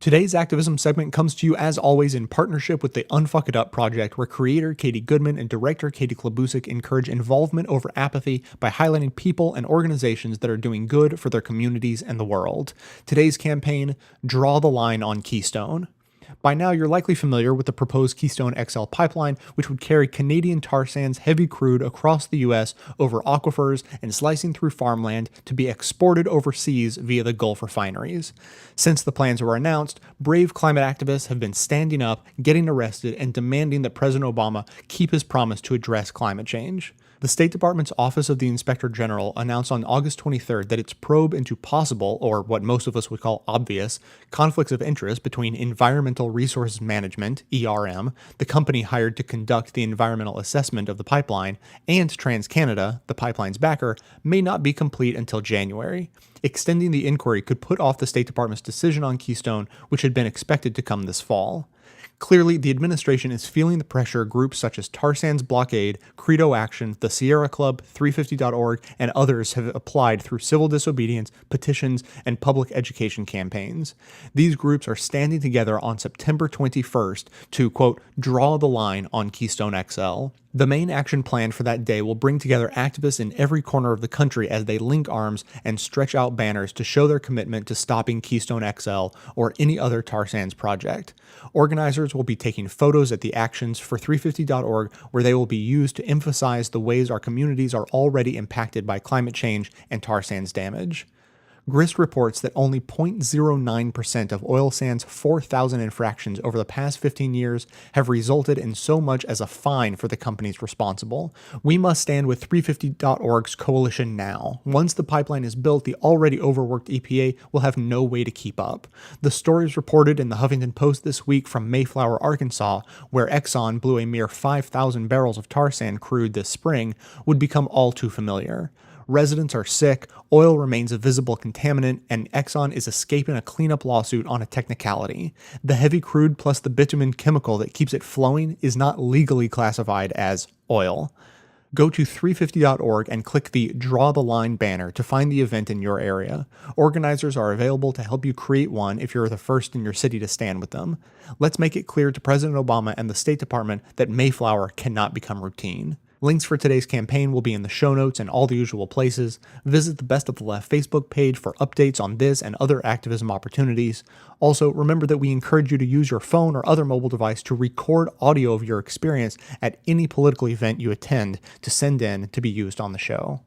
Today's Activism segment comes to you as always in partnership with the UnFuck It Up project, where creator Katie Goodman and director Katie Klabusik encourage involvement over apathy by highlighting people and organizations that are doing good for their communities and the world. Today's campaign, Draw the Line on Keystone. By now, you're likely familiar with the proposed Keystone XL pipeline, which would carry Canadian tar sands heavy crude across the US over aquifers and slicing through farmland to be exported overseas via the Gulf refineries. Since the plans were announced, brave climate activists have been standing up, getting arrested, and demanding that President Obama keep his promise to address climate change. The State Department's Office of the Inspector General announced on August 23rd that its probe into possible, or what most of us would call obvious, conflicts of interest between Environmental Resources Management, ERM, the company hired to conduct the environmental assessment of the pipeline, and TransCanada, the pipeline's backer, may not be complete until January. Extending the inquiry could put off the State Department's decision on Keystone, which had been expected to come this fall. Clearly, the administration is feeling the pressure groups such as Tar Sands Blockade, Credo Action, the Sierra Club, 350.org, and others have applied through civil disobedience, petitions, and public education campaigns. These groups are standing together on September 21st to, quote, draw the line on Keystone XL. The main action plan for that day will bring together activists in every corner of the country as they link arms and stretch out banners to show their commitment to stopping Keystone XL or any other tar sands project. Organizers will be taking photos at the actions for 350.org, where they will be used to emphasize the ways our communities are already impacted by climate change and tar sands damage. Grist reports that only 0.09% of oil sands' 4,000 infractions over the past 15 years have resulted in so much as a fine for the companies responsible. We must stand with 350.org's coalition now. Once the pipeline is built, the already overworked EPA will have no way to keep up. The stories reported in the Huffington Post this week from Mayflower, Arkansas, where Exxon blew a mere 5,000 barrels of tar sand crude this spring, would become all too familiar. Residents are sick, oil remains a visible contaminant, and Exxon is escaping a cleanup lawsuit on a technicality. The heavy crude plus the bitumen chemical that keeps it flowing is not legally classified as oil. Go to 350.org and click the Draw the Line banner to find the event in your area. Organizers are available to help you create one if you're the first in your city to stand with them. Let's make it clear to President Obama and the State Department that Mayflower cannot become routine. Links for today's campaign will be in the show notes and all the usual places. Visit the Best of the Left Facebook page for updates on this and other activism opportunities. Also, remember that we encourage you to use your phone or other mobile device to record audio of your experience at any political event you attend to send in to be used on the show.